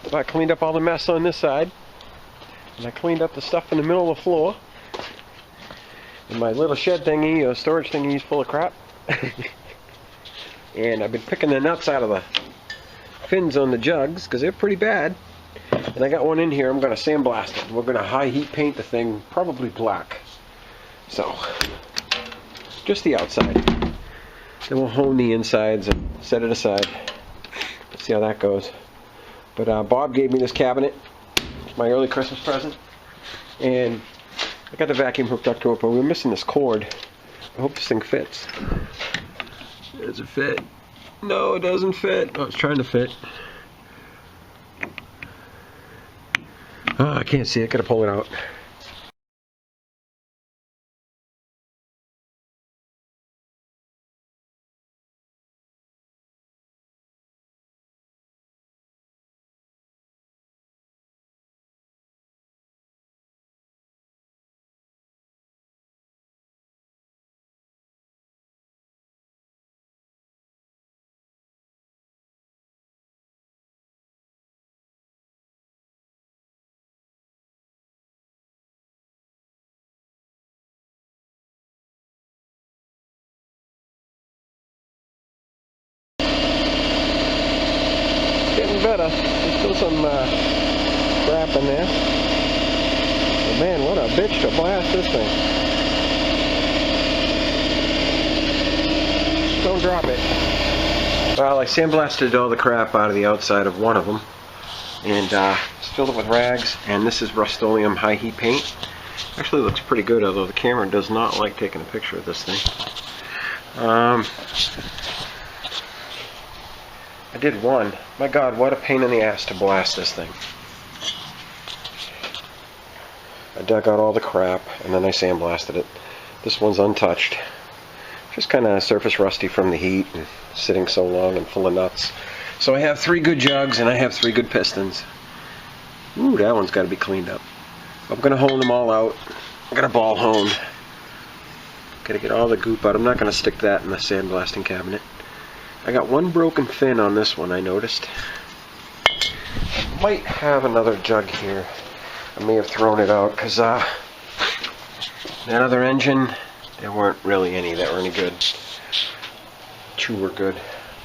So I cleaned up all the mess on this side, and I cleaned up the stuff in the middle of the floor. And my little shed thingy, or storage thingy, is full of crap. And I've been picking the nuts out of the fins on the jugs because they're pretty bad. And I got one in here. I'm going to sandblast it. We're going to high heat paint the thing, probably black. So, just the outside. Then we'll hone the insides and set it aside. Let's see how that goes. But Bob gave me this cabinet. It's my early Christmas present. And I got the vacuum hooked up to it, but we're missing this cord. I hope this thing fits. Does it fit? No, it doesn't fit. Oh, it's trying to fit. Oh, I can't see it. Gotta pull it out. Getting better. There's still some crap in there. But man, what a bitch to blast this thing. Don't drop it. Well, I sandblasted all the crap out of the outside of one of them. And filled it with rags. And this is Rust-Oleum high heat paint. Actually looks pretty good, although the camera does not like taking a picture of this thing. I did one. My God, what a pain in the ass to blast this thing. I dug out all the crap and then I sandblasted it. This one's untouched. Just kind of surface rusty from the heat and sitting so long and full of nuts. So I have 3 good jugs and I have 3 good pistons. Ooh, that one's got to be cleaned up. I'm going to hone them all out. I'm going to ball hone. Got to get all the goop out. I'm not going to stick that in the sandblasting cabinet. I got one broken fin on this one, I noticed. I might have another jug here. I may have thrown it out because that other engine, there weren't really any that were any good. 2 were good.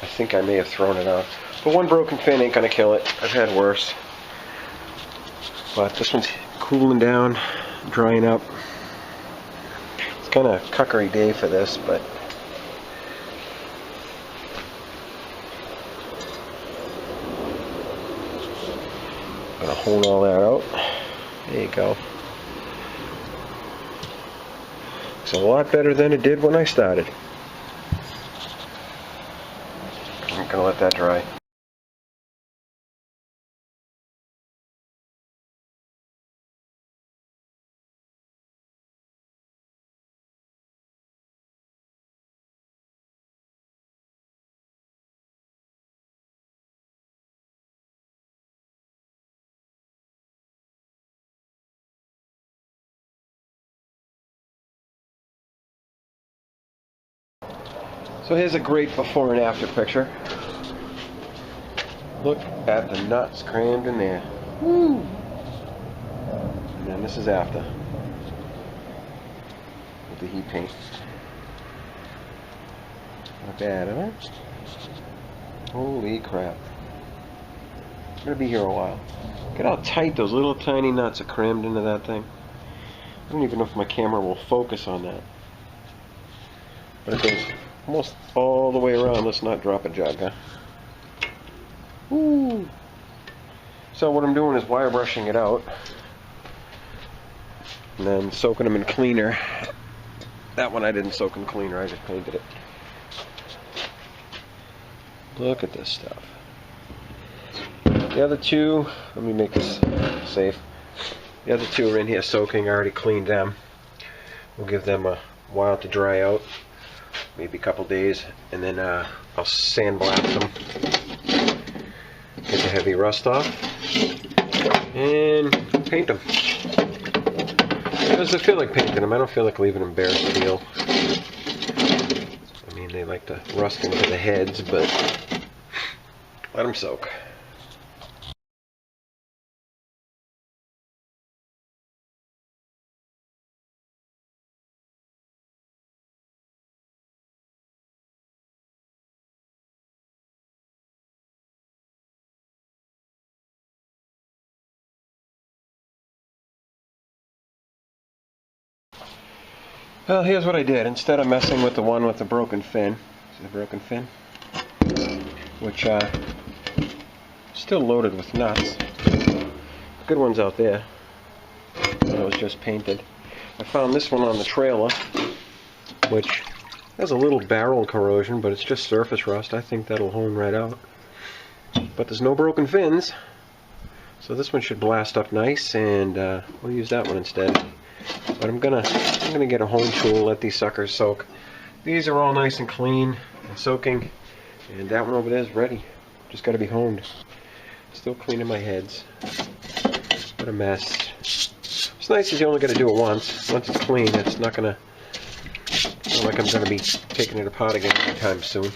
I think I may have thrown it out. But one broken fin ain't gonna kill it. I've had worse. But this one's cooling down, drying up. It's kind of cuckery day for this, but I'm gonna hone all that out. There you go. It's a lot better than it did when I started. I'm gonna let that dry. So here's a great before and after picture. Look at the nuts crammed in there. Woo! And then this is after. With the heat paint. Not bad, huh? Holy crap. It's gonna be here a while. Look at how tight those little tiny nuts are crammed into that thing. I don't even know if my camera will focus on that. But it goes almost all the way around. Let's not drop a jug, huh? Woo! So what I'm doing is wire brushing it out and then soaking them in cleaner. That one I didn't soak in cleaner, I just painted it. Look at this stuff. The other 2, let me make this safe. The other 2 are in here soaking. I already cleaned them. We'll give them a while to dry out. Maybe a couple days, and then I'll sandblast them, get the heavy rust off, and paint them. Because I feel like painting them. I don't feel like leaving them bare steel. I mean, they like to rust into the heads, but let them soak. Well, here's what I did. Instead of messing with the one with the broken fin, see the broken fin? Which still loaded with nuts. Good ones out there. That was just painted. I found this one on the trailer, which has a little barrel corrosion, but it's just surface rust. I think that'll hone right out. But there's no broken fins, so this one should blast up nice, and we'll use that one instead. But I'm gonna get a hone tool, let these suckers soak. These are all nice and clean and soaking, and that one over there is ready. Just got to be honed. Still cleaning my heads. What a mess. It's nice that you only got to do it once. Once it's clean, it's not gonna. Not like I'm gonna be taking it apart again anytime soon.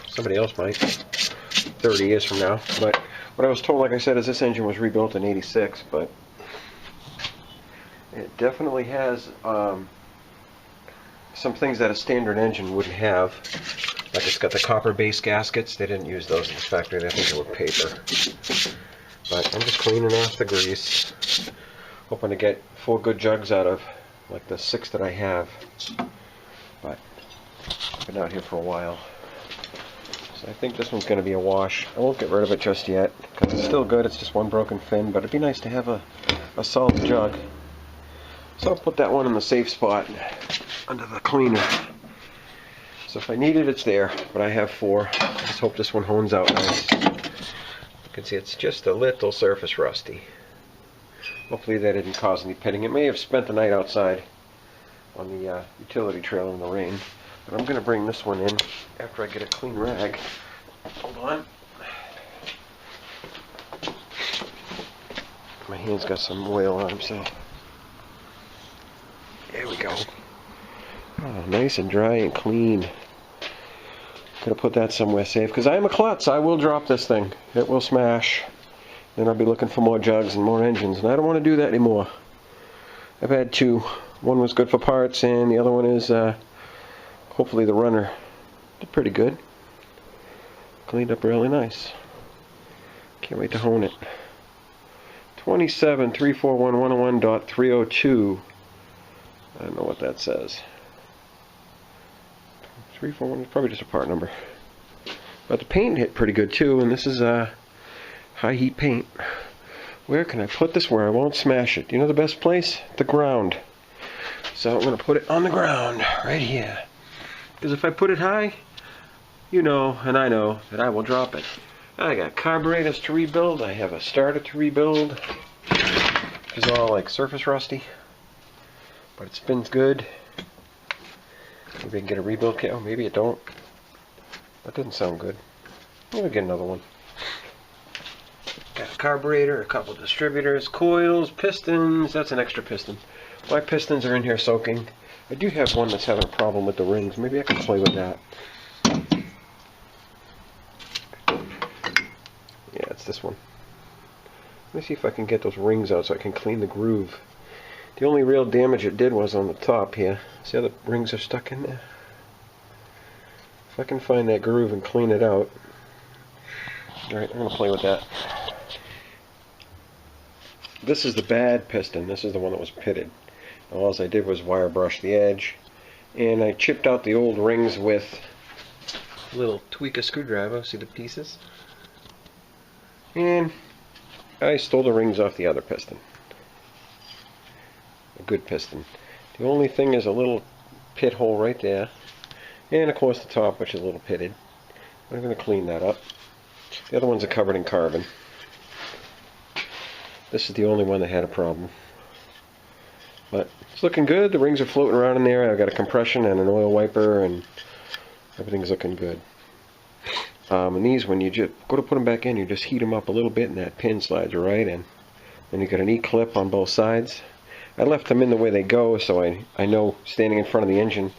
Somebody else might. 30 years from now. But what I was told, like I said, is this engine was rebuilt in '86, but it definitely has some things that a standard engine wouldn't have. Like it's got the copper base gaskets. They didn't use those in the factory. I think they were paper. But I'm just cleaning off the grease. Hoping to get 4 good jugs out of like the 6 that I have. But I've been out here for a while. So I think this one's going to be a wash. I won't get rid of it just yet because it's still good. It's just one broken fin, but it'd be nice to have a solid jug. So I'll put that one in the safe spot under the cleaner. So if I need it, it's there, but I have 4. I just hope this one hones out nice. You can see it's just a little surface rusty. Hopefully that didn't cause any pitting. It may have spent the night outside on the utility trailer in the rain. But I'm going to bring this one in after I get a clean rag. Hold on. My hand's got some oil on them, so there we go. Oh, nice and dry and clean. Could have put that somewhere safe, because I am a klutz. I will drop this thing. It will smash. Then I'll be looking for more jugs and more engines, and I don't want to do that anymore. I've had 2. One was good for parts, and the other one is hopefully the runner. Did pretty good. Cleaned up really nice. Can't wait to hone it. 27341.101.302. I don't know what that says. 341 is probably just a part number. But the paint hit pretty good too, and this is high heat paint. Where can I put this where I won't smash it? You know the best place? The ground. So I'm going to put it on the ground right here. Because if I put it high, you know, and I know, that I will drop it. I got carburetors to rebuild. I have a starter to rebuild. It's all like surface rusty. But it spins good. Maybe I can get a rebuild kit. Oh, maybe it don't. That doesn't sound good. Maybe get another one. Got a carburetor, a couple of distributors, coils, pistons. That's an extra piston. My pistons are in here soaking. I do have one that's having a problem with the rings. Maybe I can play with that. Yeah, it's this one. Let me see if I can get those rings out so I can clean the groove. The only real damage it did was on the top here. See how the rings are stuck in there? If I can find that groove and clean it out. Alright, I'm going to play with that. This is the bad piston. This is the one that was pitted. All I did was wire brush the edge, and I chipped out the old rings with a little tweaker screwdriver. See the pieces? And I stole the rings off the other piston. A good piston. The only thing is a little pit hole right there, and of course the top, which is a little pitted. I'm going to clean that up. The other ones are covered in carbon. This is the only one that had a problem. But it's looking good. The rings are floating around in there. I've got a compression and an oil wiper, and everything's looking good. And these, when you just go to put them back in, you just heat them up a little bit, and that pin slides right in. And you got an E-clip on both sides. I left them in the way they go, so I know standing in front of the engine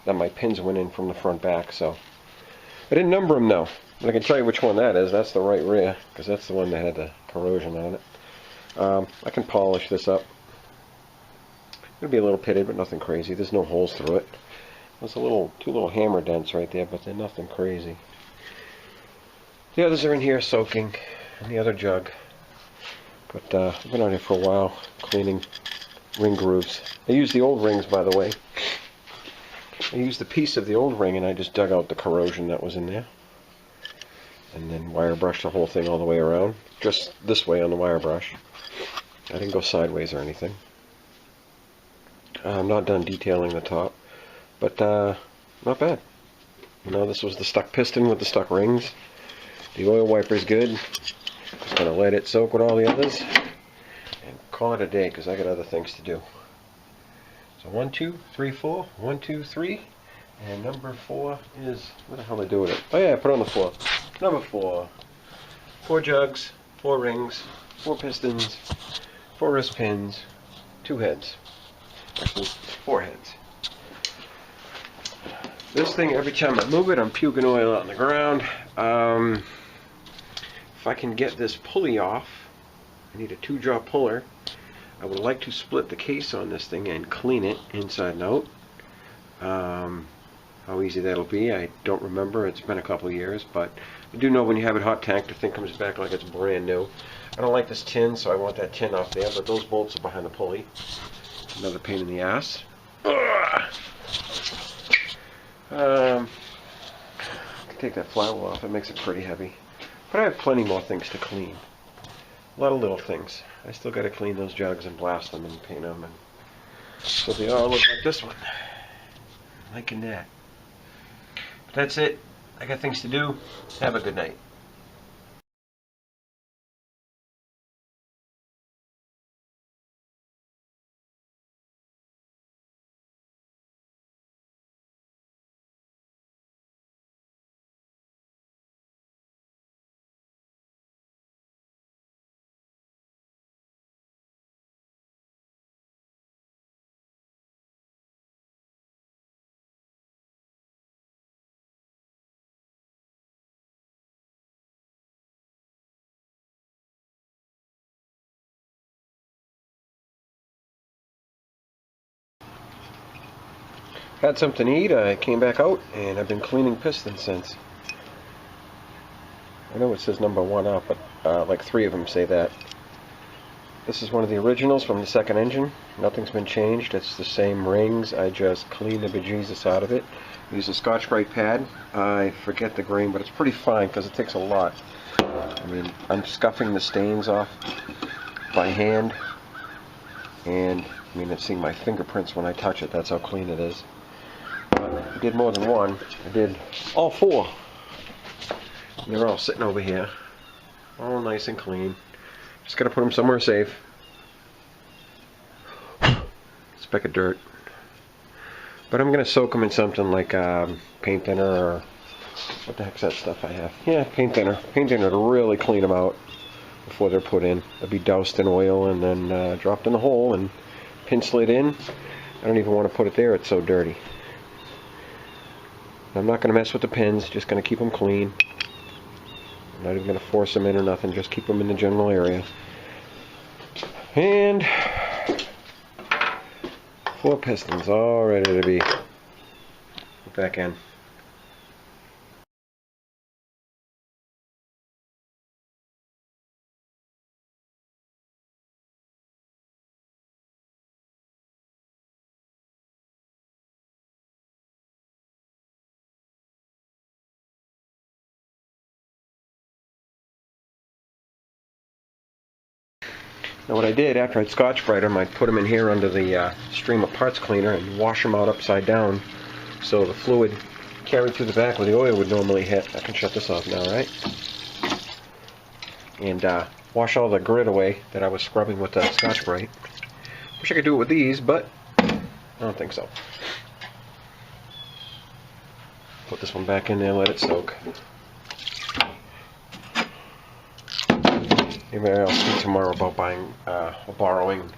that my pins went in from the front back. So I didn't number them though. But I can tell you which one that is. That's the right rear, because that's the one that had the corrosion on it. I can polish this up. It'll be a little pitted, but nothing crazy. There's no holes through it. There's two little hammer dents right there, but they're nothing crazy. The others are in here soaking, in the other jug. But I've been out here for a while cleaning ring grooves. I use the old rings, by the way. I used a piece of the old ring and I just dug out the corrosion that was in there. And then wire brushed the whole thing all the way around. Just this way on the wire brush. I didn't go sideways or anything. I'm not done detailing the top. But not bad. You know, this was the stuck piston with the stuck rings. The oil wiper's good. Just going to let it soak with all the others. And call it a day because I got other things to do. So 1, 2, 3, 4. 1, 2, 3. And number 4 is, what the hell did I do with it? Oh yeah, I put it on the floor. Number 4. 4 jugs, 4 rings, 4 pistons, 4 wrist pins, 2 heads. Actually, 4 heads. This thing, every time I move it, I'm puking oil out on the ground. If I can get this pulley off, I need a 2-jaw puller. I would like to split the case on this thing and clean it inside and out. How easy that'll be, I don't remember. It's been a couple of years, but I do know when you have it hot tanked, the thing comes back like it's brand new. I don't like this tin, so I want that tin off there, but those bolts are behind the pulley. Another pain in the ass. Take that flywheel off, it makes it pretty heavy. But I have plenty more things to clean. A lot of little things. I still got to clean those jugs and blast them and paint them, and so they all look like this one. I'm liking that. But that's it. I got things to do. Have a good night. Had something to eat, I came back out, and I've been cleaning pistons since. I know it says number 1 up, but like 3 of them say that. This is one of the originals from the second engine. Nothing's been changed, it's the same rings. I just cleaned the bejesus out of it. Use a Scotch-Brite pad. I forget the grain, but it's pretty fine because it takes a lot. I mean, I'm scuffing the stains off by hand, and I mean, it's seeing my fingerprints when I touch it. That's how clean it is. I did more than one. I did all 4. And they're all sitting over here, all nice and clean. Just gotta put them somewhere safe. Speck of dirt. But I'm gonna soak them in something like paint thinner, or what the heck's that stuff I have? Yeah, paint thinner. Paint thinner to really clean them out before they're put in. They'll be doused in oil and then dropped in the hole and pin slid in. I don't even want to put it there, it's so dirty. I'm not going to mess with the pins, just going to keep them clean. I'm not even going to force them in or nothing, just keep them in the general area. And 4 pistons all ready to be put back in. Now what I did, after I'd Scotch-Brite them, I'd put them in here under the stream of parts cleaner and wash them out upside down so the fluid carried through the back where the oil would normally hit. I can shut this off now, right? And wash all the grit away that I was scrubbing with the Scotch-Brite. Wish I could do it with these, but I don't think so. Put this one back in there, let it soak. Maybe I'll speak tomorrow about buying or borrowing one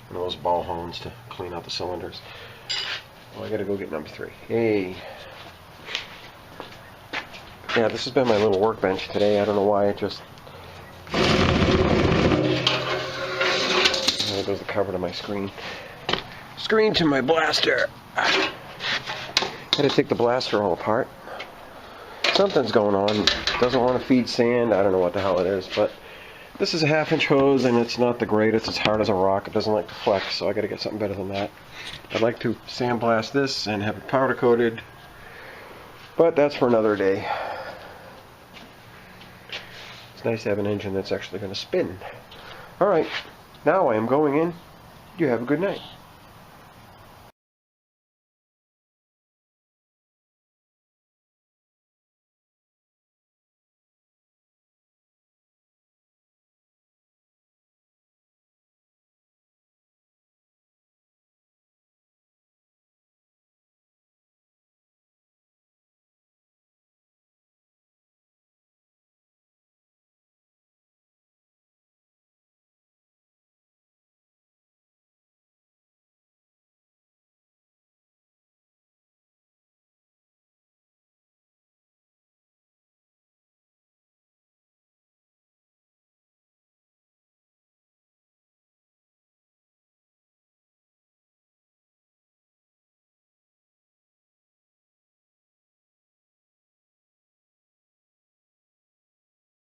of those ball hones to clean out the cylinders. Oh, I gotta go get number 3. Hey. Yeah, this has been my little workbench today. I don't know why, it just... There goes the cover to my screen. Screen to my blaster. Had to take the blaster all apart. Something's going on. Doesn't want to feed sand. I don't know what the hell it is, but this is a 1/2-inch hose, and it's not the greatest. It's hard as a rock. It doesn't like to flex, so I got to get something better than that. I'd like to sandblast this and have it powder coated, but that's for another day. It's nice to have an engine that's actually going to spin. Alright, now I am going in. You have a good night.